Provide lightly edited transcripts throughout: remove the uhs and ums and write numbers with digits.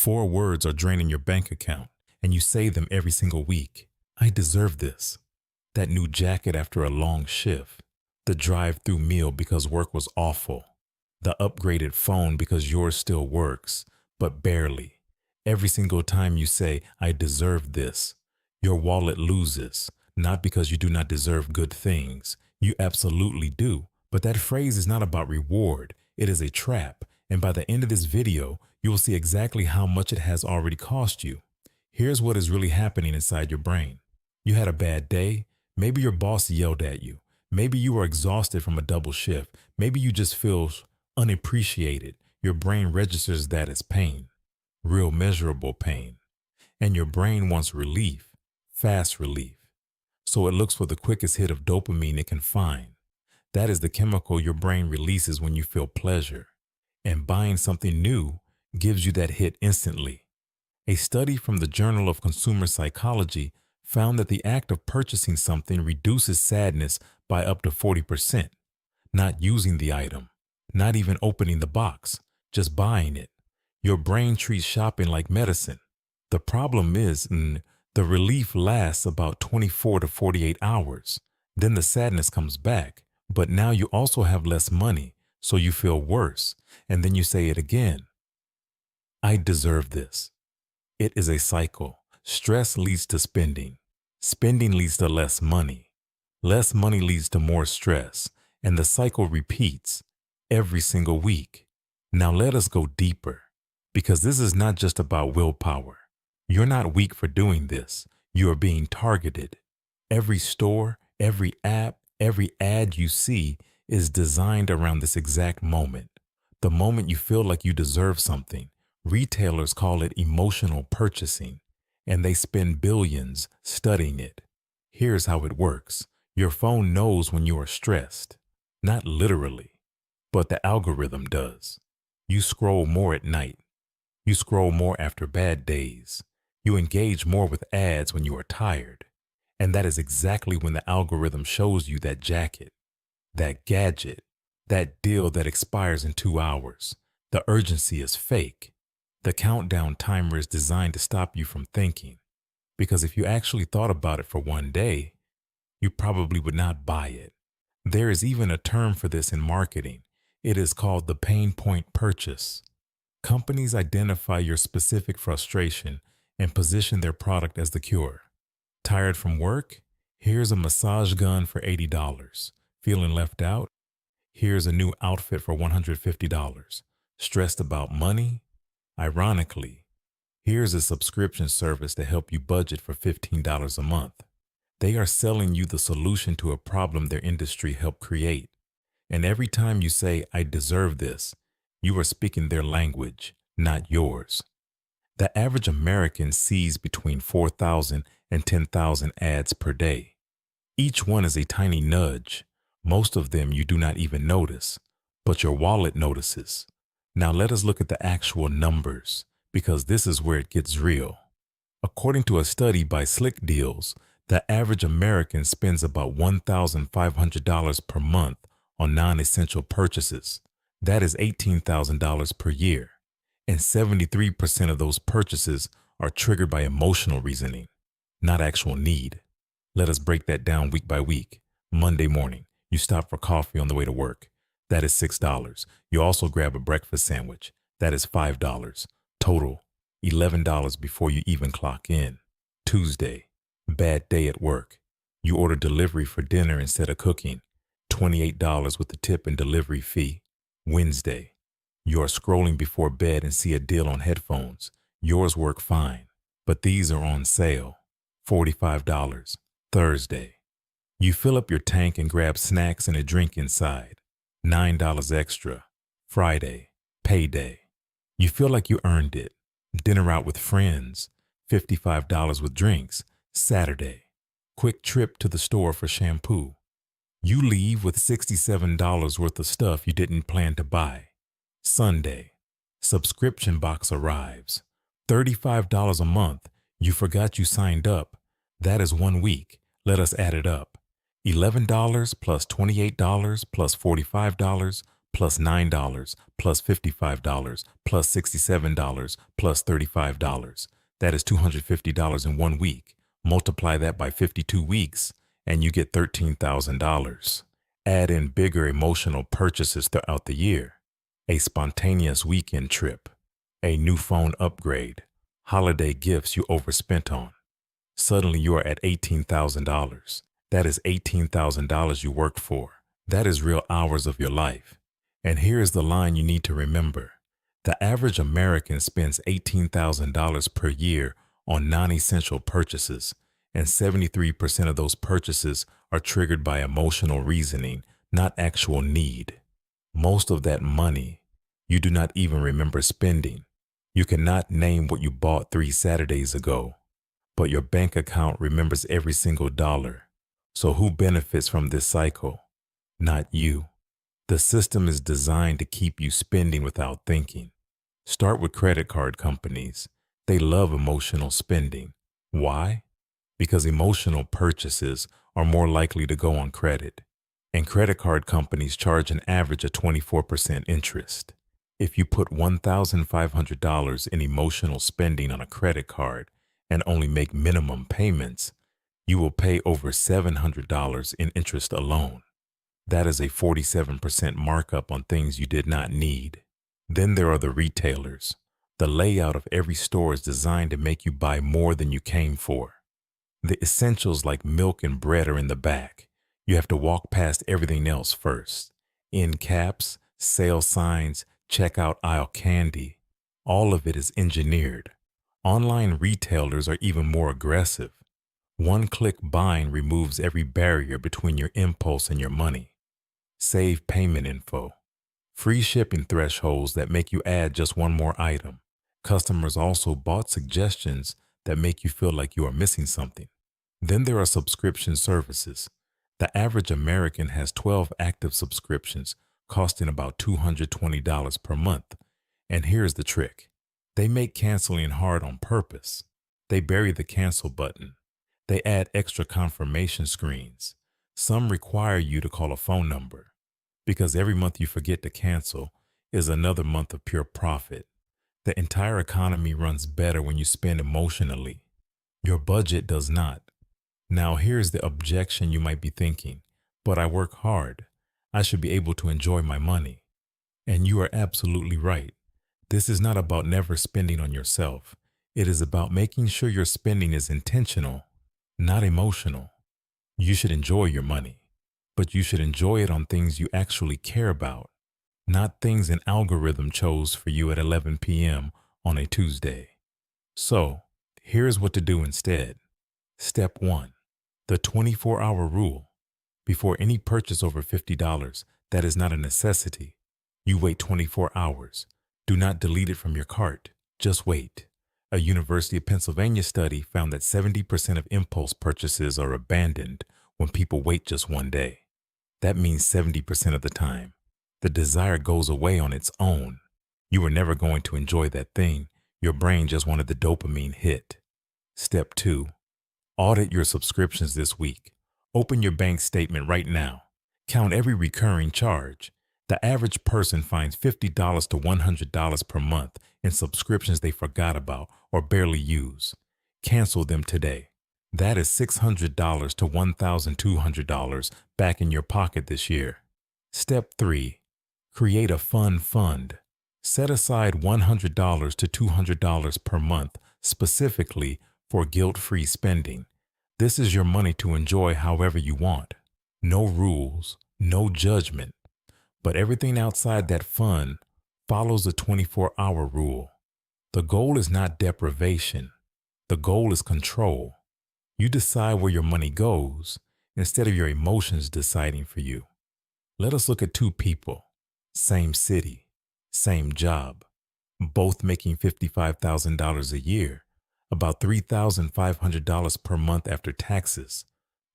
4 words are draining your bank account, and you say them every single week. I deserve this. That new jacket after a long shift. The drive-through meal because work was awful. The upgraded phone because yours still works, but barely. Every single time you say, I deserve this, your wallet loses, not because you do not deserve good things. You absolutely do. But that phrase is not about reward. It is a trap. And by the end of this video, you will see exactly how much it has already cost you. Here's what is really happening inside your brain. You had a bad day. Maybe your boss yelled at you. Maybe you are exhausted from a double shift. Maybe you just feel unappreciated. Your brain registers that as pain, real measurable pain. And your brain wants relief, fast relief. So it looks for the quickest hit of dopamine it can find. That is the chemical your brain releases when you feel pleasure. And buying something new gives you that hit instantly. A study from the Journal of Consumer Psychology found that the act of purchasing something reduces sadness by up to 40%. Not using the item, not even opening the box, just buying it. Your brain treats shopping like medicine. The problem is, the relief lasts about 24 to 48 hours. Then the sadness comes back, but now you also have less money, so you feel worse. And then you say it again. I deserve this. It is a cycle. Stress leads to spending. Spending leads to less money. Less money leads to more stress. And the cycle repeats every single week. Now let us go deeper, because this is not just about willpower. You're not weak for doing this. You are being targeted. Every store, every app, every ad you see is designed around this exact moment. The moment you feel like you deserve something. Retailers call it emotional purchasing, and they spend billions studying it. Here's how it works. Your phone knows when you are stressed. Not literally, but the algorithm does. You scroll more at night. You scroll more after bad days. You engage more with ads when you are tired. And that is exactly when the algorithm shows you that jacket, that gadget, that deal that expires in 2 hours. The urgency is fake. The countdown timer is designed to stop you from thinking. Because if you actually thought about it for one day, you probably would not buy it. There is even a term for this in marketing. It is called the pain point purchase. Companies identify your specific frustration and position their product as the cure. Tired from work? Here's a massage gun for $80. Feeling left out? Here's a new outfit for $150. Stressed about money? Ironically, here's a subscription service to help you budget for $15 a month. They are selling you the solution to a problem their industry helped create. And every time you say, I deserve this, you are speaking their language, not yours. The average American sees between 4,000 and 10,000 ads per day. Each one is a tiny nudge. Most of them you do not even notice, but your wallet notices. Now let us look at the actual numbers, because this is where it gets real. According to a study by Slick Deals, the average American spends about $1,500 per month on non-essential purchases. That is $18,000 per year. And 73% of those purchases are triggered by emotional reasoning, not actual need. Let us break that down week by week. Monday morning, you stop for coffee on the way to work. That is $6. You also grab a breakfast sandwich. That is $5. Total, $11 before you even clock in. Tuesday, bad day at work. You order delivery for dinner instead of cooking. $28 with the tip and delivery fee. Wednesday, you are scrolling before bed and see a deal on headphones. Yours work fine, but these are on sale. $45. Thursday, you fill up your tank and grab snacks and a drink inside. $9 extra. Friday, payday. You feel like you earned it. Dinner out with friends. $55 with drinks. Saturday, quick trip to the store for shampoo. You leave with $67 worth of stuff you didn't plan to buy. Sunday, subscription box arrives. $35 a month. You forgot you signed up. That is 1 week. Let us add it up. $11 plus $28 plus $45 plus $9, plus $55, plus $67, plus $35. That is $250 in 1 week. Multiply that by 52 weeks, and you get $13,000. Add in bigger emotional purchases throughout the year. A spontaneous weekend trip, a new phone upgrade, holiday gifts you overspent on. Suddenly you are at $18,000. That is $18,000 you worked for. That is real hours of your life. And here is the line you need to remember. The average American spends $18,000 per year on non-essential purchases, and 73% of those purchases are triggered by emotional reasoning, not actual need. Most of that money, you do not even remember spending. You cannot name what you bought 3 Saturdays ago, but your bank account remembers every single dollar. So who benefits from this cycle? Not you. The system is designed to keep you spending without thinking. Start with credit card companies. They love emotional spending. Why? Because emotional purchases are more likely to go on credit, and credit card companies charge an average of 24% interest. If you put $1,500 in emotional spending on a credit card and only make minimum payments, you will pay over $700 in interest alone. That is a 47% markup on things you did not need. Then there are the retailers. The layout of every store is designed to make you buy more than you came for. The essentials like milk and bread are in the back. You have to walk past everything else first. End caps, sale signs, checkout aisle candy. All of it is engineered. Online retailers are even more aggressive. One-click buying removes every barrier between your impulse and your money. Save payment info. Free shipping thresholds that make you add just one more item. Customers also bought suggestions that make you feel like you are missing something. Then there are subscription services. The average American has 12 active subscriptions costing about $220 per month. And here's the trick. They make canceling hard on purpose. They bury the cancel button. They add extra confirmation screens. Some require you to call a phone number, because every month you forget to cancel is another month of pure profit. The entire economy runs better when you spend emotionally. Your budget does not. Now here's the objection you might be thinking, but I work hard. I should be able to enjoy my money. And you are absolutely right. This is not about never spending on yourself. It is about making sure your spending is intentional, not emotional. You should enjoy your money, but you should enjoy it on things you actually care about, not things an algorithm chose for you at 11 p.m. on a Tuesday. So, here's what to do instead. Step 1. The 24-hour rule. Before any purchase over $50, that is not a necessity. You wait 24 hours. Do not delete it from your cart. Just wait. A University of Pennsylvania study found that 70% of impulse purchases are abandoned when people wait just 1 day. That means 70% of the time. The desire goes away on its own. You were never going to enjoy that thing. Your brain just wanted the dopamine hit. Step 2. Audit your subscriptions this week. Open your bank statement right now. Count every recurring charge. The average person finds $50 to $100 per month in subscriptions they forgot about or barely use. Cancel them today. That is $600 to $1,200 back in your pocket this year. Step 3. Create a fun fund. Set aside $100 to $200 per month specifically for guilt-free spending. This is your money to enjoy however you want. No rules, no judgment. But everything outside that fund follows the 24-hour rule. The goal is not deprivation. The goal is control. You decide where your money goes instead of your emotions deciding for you. Let us look at 2 people, same city, same job, both making $55,000 a year, about $3,500 per month after taxes.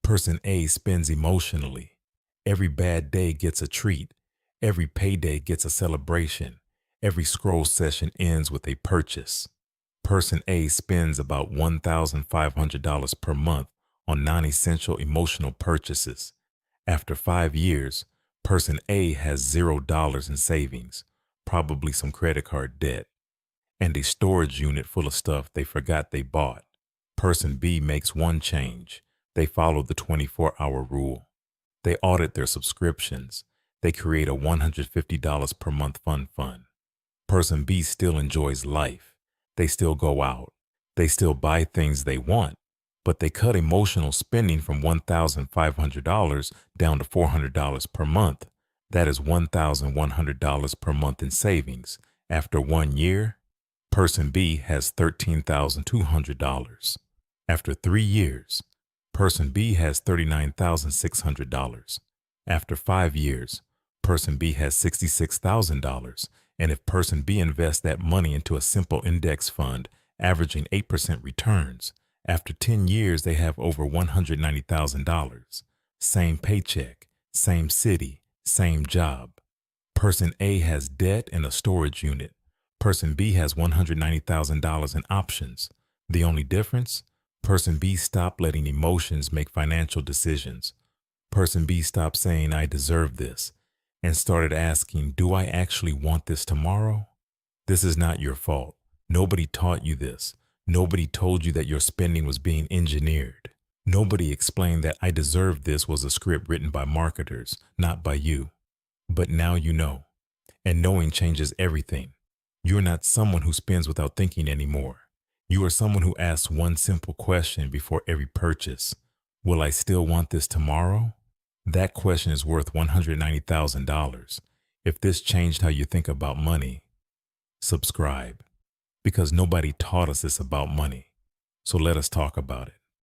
Person A spends emotionally. Every bad day gets a treat. Every payday gets a celebration. Every scroll session ends with a purchase. Person A spends about $1,500 per month on non-essential emotional purchases. After 5 years, Person A has $0 in savings, probably some credit card debt, and a storage unit full of stuff they forgot they bought. Person B makes one change. They follow the 24-hour rule. They audit their subscriptions. They create a $150 per month fund. Person B still enjoys life. They still go out. They still buy things they want, but they cut emotional spending from $1,500 down to $400 per month. That is $1,100 per month in savings. After 1 year, Person B has $13,200. After 3 years, Person B has $39,600. After 5 years, Person B has $66,000. And if Person B invests that money into a simple index fund, averaging 8% returns, after 10 years they have over $190,000. Same paycheck, same city, same job. Person A has debt and a storage unit. Person B has $190,000 in options. The only difference? Person B stopped letting emotions make financial decisions. Person B stopped saying, "I deserve this," and started asking, "Do I actually want this tomorrow?" This is not your fault. Nobody taught you this. Nobody told you that your spending was being engineered. Nobody explained that "I deserve this" was a script written by marketers, not by you. But now you know, and knowing changes everything. You're not someone who spends without thinking anymore. You are someone who asks one simple question before every purchase. Will I still want this tomorrow? That question is worth $190,000. If this changed how you think about money, subscribe. Because nobody taught us this about money. So let us talk about it.